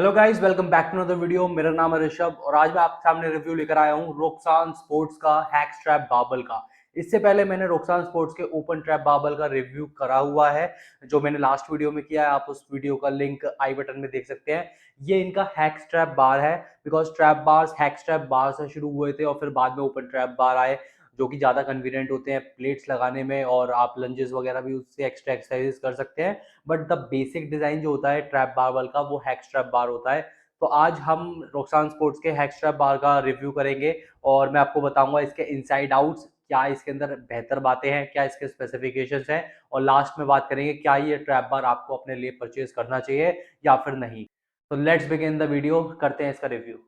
Hello guys, welcome back to another video. मेरा नाम है ऋषभ और आज मैं आपके सामने रिव्यू लेकर आया हूँ रोक्सान स्पोर्ट्स का हैक स्ट्रैप बार्बल का। इससे पहले मैंने रोक्सान स्पोर्ट्स के ओपन ट्रैप बार्बल का रिव्यू करा हुआ है, जो मैंने लास्ट वीडियो में किया है। आप उस वीडियो का लिंक आई बटन में देख सकते हैं। ये इनका हैक स्ट्रैप बार है, because trap bars hex strap bar से शुरू हुए थे और फिर बाद में ओपन ट्रैप बार आए, जो कि ज़्यादा कन्वीनियंट होते हैं प्लेट्स लगाने में, और आप लंजेस वगैरह भी उससे एक्स्ट्रा एक्सरसाइजेस कर सकते हैं। बट द बेसिक डिजाइन जो होता है ट्रैप बार्बल का, वो हैक स्ट्रैप बार होता है। तो आज हम रोक्सान स्पोर्ट्स के हैक स्ट्रैप बार का रिव्यू करेंगे और मैं आपको बताऊंगा इसके इनसाइड आउट्स, क्या इसके अंदर बेहतर बातें हैं, क्या इसके स्पेसिफिकेशंस हैं, और लास्ट में बात करेंगे क्या ये ट्रैप बार आपको अपने लिए परचेज करना चाहिए या फिर नहीं। तो लेट्स बिगिन द वीडियो, करते हैं इसका रिव्यू।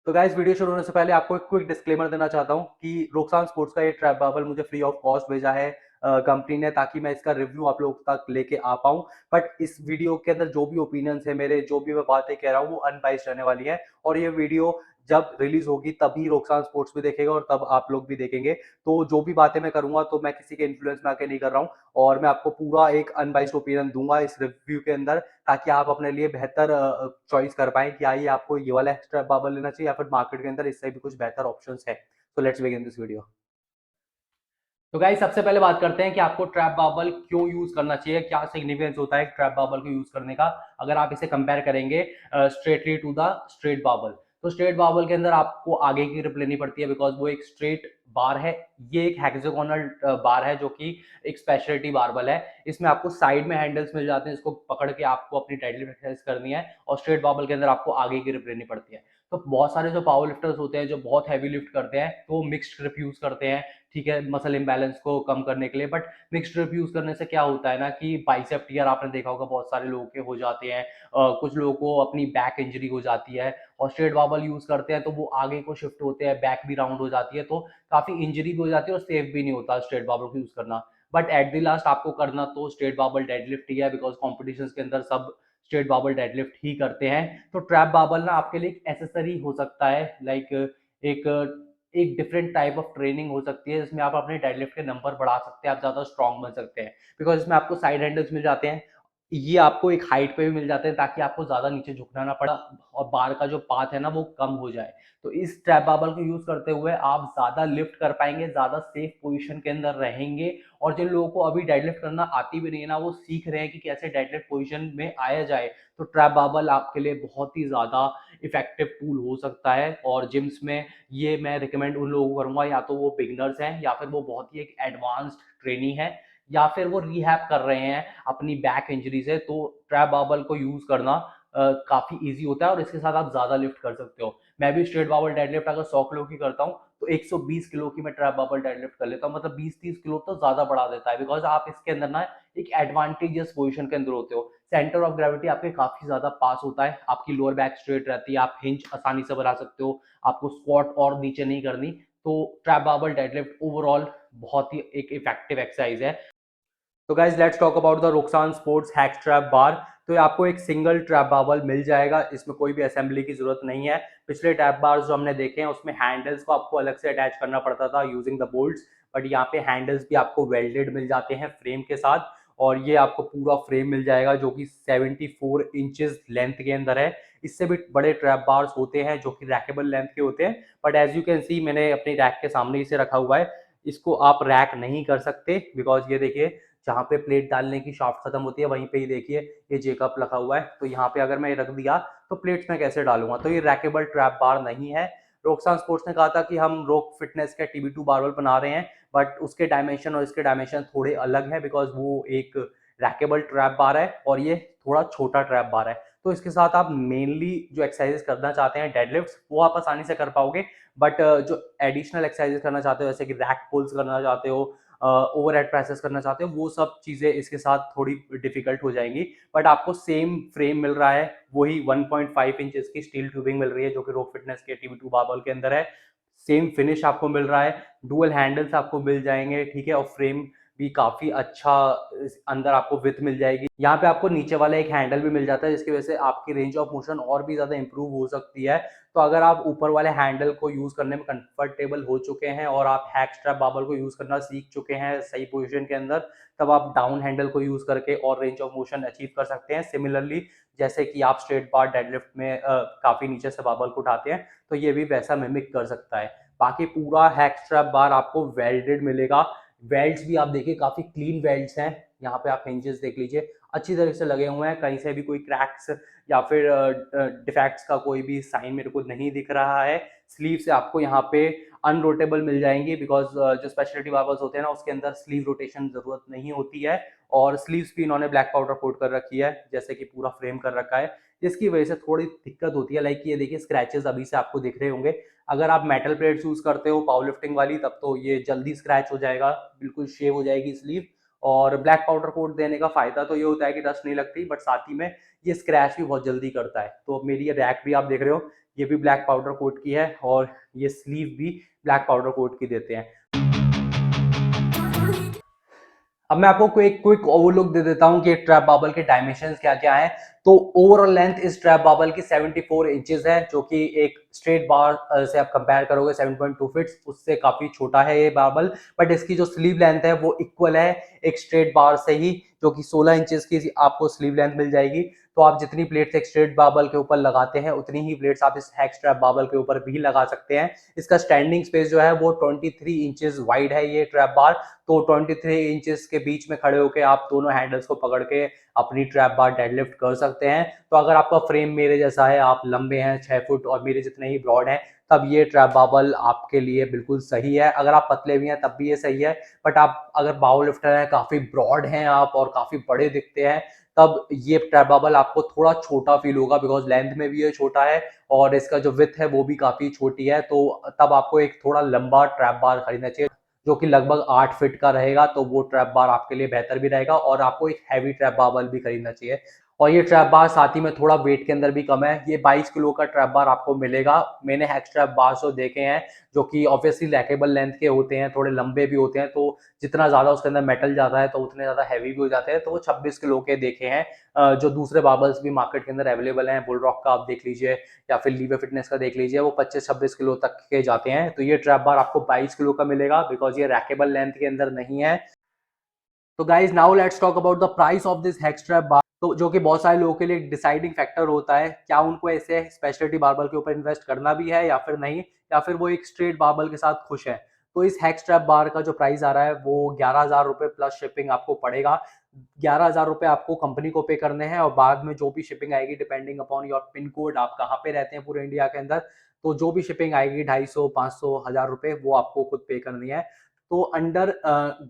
तो गाइस, वीडियो शुरू होने से पहले आपको एक क्विक डिस्क्लेमर देना चाहता हूँ कि रोक्सान स्पोर्ट्स का ये ट्रैप बाबल मुझे फ्री ऑफ कॉस्ट भेजा है कंपनी ने, ताकि मैं इसका रिव्यू आप लोग तक लेके आ पाऊँ। बट इस वीडियो के अंदर जो भी ओपिनियंस है मेरे, जो भी मैं बातें कह रहा हूँ, वो अनबाइस्ड रहने वाली है। और ये वीडियो जब रिलीज होगी तभी रोक्सान स्पोर्ट्स भी देखेगा और तब आप लोग भी देखेंगे। तो जो भी बातें मैं करूंगा तो मैं किसी के इन्फ्लुएंस में आके नहीं कर रहा हूँ, और मैं आपको पूरा एक अनबाइस्ड ओपिनियन दूंगा इस रिव्यू के अंदर, ताकि आप अपने लिए बेहतर चॉइस कर पाएं कि आइए आपको ये वाला एक्स्ट्रा बाबल लेना चाहिए या फिर मार्केट के अंदर इससे भी कुछ बेहतर ऑप्शंस है। तो लेट्स बिगिन दिस वीडियो। तो गाइस, सबसे पहले बात करते हैं कि आपको ट्रैप बाबल क्यों यूज करना चाहिए, क्या सिग्निफिकेंस होता है ट्रैप बाबल को यूज करने का। अगर आप इसे कंपेयर करेंगे स्ट्रेटली टू द स्ट्रेट बाबल, तो स्ट्रेट बाबल के अंदर आपको आगे की ग्रिप लेनी पड़ती है, बिकॉज वो एक स्ट्रेट बार है। ये एक हेक्सागोनल बार है, जो कि एक स्पेशलिटी बारबल है। इसमें आपको साइड में हैंडल्स मिल जाते हैं, इसको पकड़ के आपको अपनी डेडलिफ्ट एक्सरसाइज करनी है, और स्ट्रेट बाबल के अंदर आपको आगे की ग्रिप लेनी पड़ती है। तो बहुत सारे जो पावर लिफ्टर्स होते हैं, जो बहुत हैवी लिफ्ट करते हैं, तो मिक्स्ड ग्रिप यूज करते हैं, ठीक है, मसल इम्बैलेंस को कम करने के लिए। बट मिक्स्ड ग्रिप यूज करने से क्या होता है ना, कि बाइसेप टियर आपने देखा होगा बहुत सारे लोगों के हो जाते हैं, कुछ लोगों को अपनी बैक इंजरी हो जाती है। और स्ट्रेट बाबल यूज करते हैं तो वो आगे को शिफ्ट होते हैं, बैक भी राउंड हो जाती है, तो काफी इंजरी भी हो जाती है और सेफ भी नहीं होता स्ट्रेट बाबल को यूज करना। बट एट द लास्ट आपको करना तो स्ट्रेट बाबल डेडलिफ्ट ही है, बिकॉज कॉम्पिटिशन के अंदर सब स्ट्रेट बाबल डेडलिफ्ट ही करते हैं। तो ट्रैप बाबल ना आपके लिए एक एसेसरी हो सकता है, लाइक एक एक डिफरेंट टाइप ऑफ ट्रेनिंग हो सकती है, जिसमें आप अपने डेडलिफ्ट के नंबर बढ़ा सकते हैं, आप ज्यादा स्ट्रॉन्ग बन सकते हैं, बिकॉज इसमें आपको साइड हैंडल्स मिल जाते हैं। ये आपको एक हाइट पे भी मिल जाते हैं, ताकि आपको ज्यादा नीचे झुकना ना पड़ा और बार का जो पाथ है ना वो कम हो जाए। तो इस ट्रैप बाबल को यूज करते हुए आप ज्यादा लिफ्ट कर पाएंगे, ज्यादा सेफ पोजीशन के अंदर रहेंगे। और जिन लोगों को अभी डेडलिफ्ट करना आती भी नहीं है ना, वो सीख रहे हैं कि कैसे डेडलिफ्ट पोजीशन में आया जाए, तो ट्रैप बाबल आपके लिए बहुत ही ज्यादा इफेक्टिव टूल हो सकता है। और जिम्स में ये मैं रिकमेंड उन लोगों को करूंगा, या तो वो बिगनर्स हैं, या फिर वो बहुत ही एक एडवांस्ड ट्रेनी है, या फिर वो रिहैब कर रहे हैं अपनी बैक इंजरी से। तो ट्रैप बाबल को यूज करना काफी इजी होता है, और इसके साथ आप ज्यादा लिफ्ट कर सकते हो। मैं भी स्ट्रेट बाबल डेडलिफ्ट अगर 100 किलो की करता हूँ, तो 120 किलो की मैं ट्रैप बाबल डेडलिफ्ट कर लेता हूँ, मतलब 20-30 किलो तो ज्यादा बढ़ा देता है, बिकॉज आप इसके अंदर ना एक एडवांटेजियस पोजीशन के अंदर होते हो। सेंटर ऑफ ग्रेविटी आपके काफी ज्यादा पास होता है, आपकी लोअर बैक स्ट्रेट रहती है, आप हिंज आसानी से बना सकते हो, आपको स्क्वाट और नीचे नहीं करनी। तो ट्रैप बाबल डेडलिफ्ट ओवरऑल बहुत ही एक इफेक्टिव एक्सरसाइज है। तो guys, let's talk about the Roxan Sports hex trap bar. तो ये आपको एक सिंगल ट्रैप बाबल मिल जाएगा, इसमें कोई भी असेंबली की जरूरत नहीं है। पिछले ट्रैप बार जो हमने देखे हैं उसमें हैंडल्स को आपको अलग से अटैच करना पड़ता था यूजिंग द बोल्ट्स, बट यहाँ पे हैंडल्स भी आपको वेल्डेड मिल जाते हैं फ्रेम के साथ। और ये आपको पूरा फ्रेम मिल जाएगा, जो कि 74 इंचेस लेंथ के अंदर है। इससे भी बड़े ट्रैप बार्स होते हैं जो कि रैकेबल लेंथ के होते हैं, but as you can see मैंने अपनी रैक के सामने इसे रखा हुआ है। इसको आप रैक नहीं कर सकते, बिकॉज ये देखिए, जहाँ पे प्लेट डालने की शाफ्ट खत्म होती है वहीं पे ही देखिए ये जेकअप लगा हुआ है, तो यहाँ पे अगर मैं रख दिया तो प्लेट्स में कैसे डालूंगा। तो ये रैकेबल ट्रैप बार नहीं है। रोक्सान स्पोर्ट्स ने कहा था कि हम रोक फिटनेस के TB2 बारबल बना रहे हैं, बट उसके डायमेंशन और इसके डायमेंशन थोड़े अलग है, बिकॉज वो एक रैकेबल ट्रैप बार है और ये थोड़ा छोटा ट्रैप बार है। तो इसके साथ आप मेनली जो एक्सरसाइजेस करना चाहते हैं डेडलिफ्ट, वो आप आसानी से कर पाओगे। बट जो एडिशनल एक्सरसाइजेस करना चाहते हो, जैसे कि रैक पुल्स करना चाहते हो, ओवरहेड प्रेसेस करना चाहते हो, वो सब चीजें इसके साथ थोड़ी डिफिकल्ट हो जाएंगी। बट आपको सेम फ्रेम मिल रहा है, वही 1.5 इंचेस की स्टील ट्यूबिंग मिल रही है, जो कि रोक फिटनेस के TB2 बार्बल के अंदर है। सेम फिनिश आपको मिल रहा है, डुअल हैंडल्स आपको मिल जाएंगे, ठीक है, और फ्रेम भी काफ़ी अच्छा अंदर आपको विड्थ मिल जाएगी। यहाँ पे आपको नीचे वाला एक हैंडल भी मिल जाता है, जिसकी वजह से आपकी रेंज ऑफ मोशन और भी ज़्यादा इंप्रूव हो सकती है। तो अगर आप ऊपर वाले हैंडल को यूज़ करने में कंफर्टेबल हो चुके हैं और आप हैक स्ट्रैप बार्बल को यूज़ करना सीख चुके हैं सही पोजीशन के अंदर, तब आप डाउन हैंडल को यूज़ करके और रेंज ऑफ मोशन अचीव कर सकते हैं। सिमिलरली जैसे कि आप स्ट्रेट बार डेडलिफ्ट में काफ़ी नीचे से बार्बल को उठाते हैं, तो ये भी वैसा मिमिक कर सकता है। बाकी पूरा हैक स्ट्रैप बार आपको वेल्डेड मिलेगा। वेल्ड्स भी आप देखिए काफ़ी क्लीन वेल्ड्स हैं। यहाँ पे आप हिंजेस देख लीजिए, अच्छी तरह से लगे हुए हैं, कहीं से भी कोई क्रैक्स या फिर डिफेक्ट्स का कोई भी साइन मेरे को नहीं दिख रहा है। स्लीव से आपको यहाँ पे अनरोटेबल मिल जाएंगी, बिकॉज जो स्पेशलिटी बार्बल्स होते हैं ना, उसके अंदर स्लीव रोटेशन जरूरत नहीं होती है। और स्लीव्स भी इन्होंने ब्लैक पाउडर कोट कर रखी है, जैसे कि पूरा फ्रेम कर रखा है, जिसकी वजह से थोड़ी दिक्कत होती है। लाइक ये देखिए स्क्रैचेस अभी से आपको दिख रहे होंगे। अगर आप मेटल प्लेट्स यूज करते हो पावर लिफ्टिंग वाली, तब तो ये जल्दी स्क्रैच हो जाएगा, बिल्कुल शेव हो जाएगी स्लीव। और ब्लैक पाउडर कोट देने का फायदा तो ये होता है कि डस्ट नहीं लगती, बट साथ ही में ये स्क्रैच भी बहुत जल्दी करता है। तो मेरी ये रैक भी आप देख रहे हो, ये भी ब्लैक पाउडर कोट की है, और ये स्लीव भी ब्लैक पाउडर कोट की देते हैं। अब मैं आपको एक क्विक ओवरलुक दे देता हूं कि ट्रैप बाबल के डायमेंशंस क्या क्या हैं। तो ओवरऑल लेंथ इस ट्रैप बाबल की 74 इंचेस है, जो कि एक स्ट्रेट बार से आप कंपेयर करोगे 7.2 फीट्स, उससे काफी छोटा है ये बाबल। बट इसकी जो स्लीव लेंथ है वो इक्वल है एक स्ट्रेट बार से ही, जो कि 16 इंचेस की आपको स्लीव लेंथ मिल जाएगी। तो आप जितनी प्लेट्स एक स्ट्रेट बाबल के ऊपर लगाते हैं, उतनी ही प्लेट्स आप इस हैक स्ट्रैप बाबल के ऊपर भी लगा सकते हैं। इसका स्टैंडिंग स्पेस जो है वो 23 इंचेस वाइड है ये ट्रैप बार। तो 23 इंचेस के बीच में खड़े होकर आप दोनों हैंडल्स को पकड़ के अपनी ट्रैप बार डेडलिफ्ट कर सकते हैं। तो अगर आपका फ्रेम मेरे जैसा है, आप लंबे हैं 6 फुट और मेरे जितने ही ब्रॉड हैं, तब ये ट्रैप बाबल आपके लिए बिल्कुल सही है। अगर आप पतले भी हैं तब भी ये सही है। बट आप अगर पावर लिफ्टर हैं, काफी ब्रॉड हैं आप और काफी बड़े दिखते हैं, तब ये ट्रैप बाबल आपको थोड़ा छोटा फील होगा, बिकॉज लेंथ में भी ये छोटा है और इसका जो विड्थ है वो भी काफी छोटी है। तो तब आपको एक थोड़ा लंबा ट्रैप बार खरीदना चाहिए, जो कि लगभग 8 फीट का रहेगा। तो वो ट्रैप बार आपके लिए बेहतर भी रहेगा, और आपको एक हैवी ट्रैप बार भी खरीदना चाहिए। और ये ट्रैप बार साथ ही में थोड़ा वेट के अंदर भी कम है। ये 22 किलो का ट्रैप बार आपको मिलेगा। मैंने हैक ट्रैप बार जो देखे हैं, जो कि ऑब्वियसली लैकेबल लेंथ के होते हैं, थोड़े लंबे भी होते हैं, तो जितना ज्यादा उसके अंदर मेटल जाता है तो उतने ज्यादा हैवी भी हो जाते हैं। तो वो 26 किलो के देखे हैं। जो दूसरे बार्बल्स भी मार्केट के अंदर अवेलेबल हैं, बुलरॉक का आप देख लीजिए या फिर लीवर फिटनेस का देख लीजिए, वो 25-26 किलो तक के जाते हैं। तो ये ट्रैप बार आपको 22 किलो का मिलेगा, बिकॉज ये रैकेबल लेंथ के अंदर नहीं है। तो guys now let's talk about the price of this hex strap bar. तो जो कि बहुत सारे लोगों के लिए डिसाइडिंग फैक्टर होता है, क्या उनको ऐसे स्पेशलिटी बार्बल के ऊपर इन्वेस्ट करना भी है या फिर नहीं, या फिर वो एक स्ट्रेट बार्बल के साथ खुश है। तो इस हैक स्ट्रैप बार का जो प्राइस आ रहा है वो 11,000 रुपए प्लस शिपिंग आपको पड़ेगा। 11,000 रुपए आपको कंपनी को पे करने हैं, और बाद में जो भी शिपिंग आएगी depending upon your pin code, आप कहाँ पे रहते हैं पूरे इंडिया के अंदर, तो जो भी शिपिंग आएगी 250, 500, 1000 रुपए, वो आपको खुद पे करनी है। तो अंडर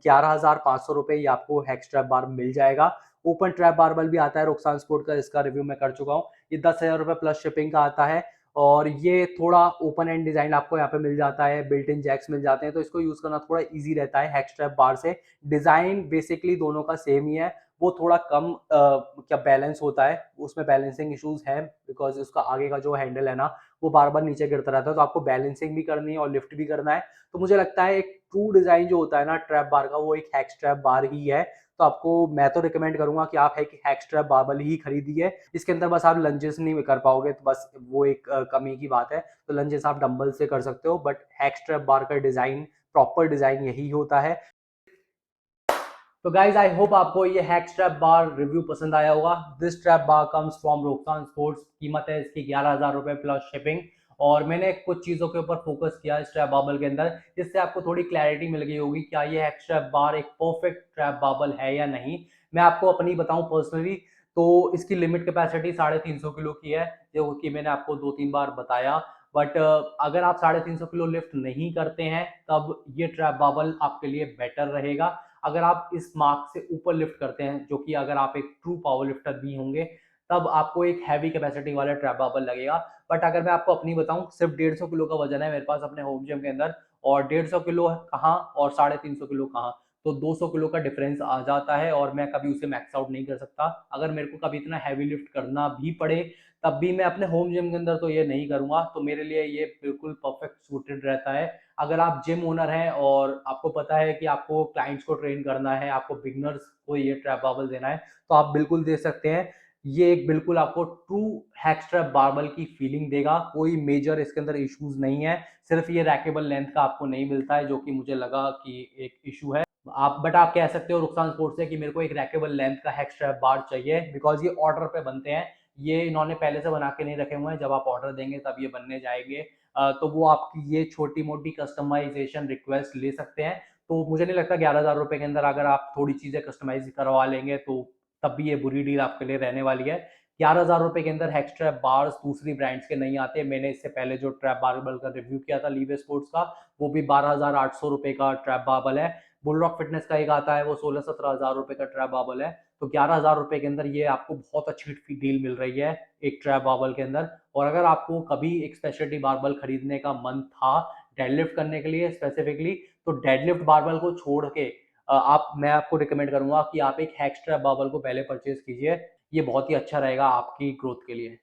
11,500 रुपए ये आपको हैक स्ट्रैप बार मिल जाएगा। ओपन ट्रैप बारबल भी आता है रोक्सान स्पोर्ट का, इसका रिव्यू मैं कर चुका हूँ। ये 10,000 रुपए प्लस शिपिंग का आता है, और ये थोड़ा ओपन एंड डिजाइन आपको यहाँ पे मिल जाता है, बिल्ट इन जैक्स मिल जाते हैं, तो इसको यूज करना थोड़ा इजी रहता है हैक स्ट्रैप बार से। डिजाइन बेसिकली दोनों का सेम ही है, वो थोड़ा कम क्या बैलेंस होता है, उसमें बैलेंसिंग इश्यूज है, बिकॉज उसका आगे का जो हैंडल है ना, वो बार बार नीचे गिरता रहता है, तो आपको बैलेंसिंग भी करनी है और लिफ्ट भी करना है। तो मुझे लगता है एक ट्रू डिजाइन जो होता है ना ट्रैप बार का, वो एक हैक स्ट्रैप बार ही है। तो आपको मैं तो रिकमेंड करूंगा कि आप हैक स्ट्रैप बारबल ही खरीदिए। इसके अंदर बस आप लंजेस नहीं कर पाओगे, तो बस वो एक कमी की बात है। तो लंजेस आप डंबल से कर सकते हो, बट हैक स्ट्रैप बार का डिजाइन, प्रॉपर डिजाइन यही होता है। तो गाइज आई होप आपको ये हैक स्ट्रैप बार रिव्यू पसंद आया होगा। This strap bar comes from Roxan Sports. कीमत है इसकी 11,000 रुपए प्लस शिपिंग। और मैंने कुछ चीजों के ऊपर फोकस किया स्ट्रैप बाबल के अंदर, जिससे आपको थोड़ी क्लैरिटी मिल गई होगी क्या ये हैक स्ट्रैप बार एक परफेक्ट ट्रैप बाबल है या नहीं। मैं आपको अपनी बताऊं पर्सनली, तो इसकी लिमिट कैपेसिटी 350 किलो की है, जो कि मैंने आपको 2-3 बार बताया। बट अगर आप 350 किलो लिफ्ट नहीं करते हैं, तब ये ट्रैप बाबल आपके लिए बेटर रहेगा। अगर आप इस मार्क से ऊपर लिफ्ट करते हैं, जो कि अगर आप एक ट्रू पावर लिफ्टर भी होंगे, तब आपको एक हैवी कैपेसिटी वाला ट्रैप बाबल लगेगा। बट अगर मैं आपको अपनी बताऊं, सिर्फ 150 किलो का वजन है मेरे पास अपने होम जिम के अंदर, और 150 किलो कहाँ और 350 किलो कहाँ, तो 200 किलो का डिफरेंस आ जाता है, और मैं कभी उसे मैक्स आउट नहीं कर सकता। अगर मेरे को कभी इतना हैवी लिफ्ट करना भी पड़े, तब भी मैं अपने होम जिम के अंदर तो ये नहीं करूंगा। तो मेरे लिए ये बिल्कुल परफेक्ट सूटेड रहता है। अगर आप जिम ओनर हैं और आपको पता है कि आपको क्लाइंट्स को ट्रेन करना है, आपको बिगनर्स को ये ट्रैप बार्बल देना है, तो आप बिल्कुल दे सकते हैं। ये एक बिल्कुल आपको ट्रू हैक स्ट्रैप बार्बल की फीलिंग देगा। कोई मेजर इसके अंदर इश्यूज नहीं है, सिर्फ ये रैकेबल लेंथ का आपको नहीं मिलता है, जो कि मुझे लगा कि एक इशू है। आप कह सकते हो रुखसान स्पोर्ट्स से कि मेरे को एक रैकेबल लेंथ का हैक स्ट्रैप बार चाहिए, बिकॉज ये ऑर्डर पे बनते हैं। ये इन्होंने पहले से बना के नहीं रखे हुए हैं, जब आप ऑर्डर देंगे तब ये बनने जाएंगे। तो वो आपकी ये छोटी मोटी कस्टमाइजेशन रिक्वेस्ट ले सकते हैं। तो मुझे नहीं लगता 11,000 रुपए के अंदर अगर आप थोड़ी चीजें कस्टमाइज करवा लेंगे तो तब भी ये बुरी डील आपके लिए रहने वाली है। 11,000 रुपए के अंदर हैक स्ट्रैप बार्स दूसरी ब्रांड्स के नहीं आते। मैंने इससे पहले जो ट्रैप बार्बल का रिव्यू किया था लीवे स्पोर्ट्स का, वो भी 12,800 रुपए का ट्रैप बार्बल है। बुलरॉक फिटनेस का एक आता है, वो 16-17 हज़ार रुपए का ट्रैप बार्बल है। तो 11,000 रुपए के अंदर ये आपको बहुत अच्छी डील मिल रही है एक ट्रैप बार्बल के अंदर। और अगर आपको कभी एक स्पेशलिटी बार्बल खरीदने का मन था डेडलिफ्ट करने के लिए स्पेसिफिकली, तो डेडलिफ्ट बार्बल को छोड़ के मैं आपको रिकमेंड करूंगा कि आप एक हैक स्ट्रैप बार्बल को पहले परचेज कीजिए। ये बहुत ही अच्छा रहेगा आपकी ग्रोथ के लिए।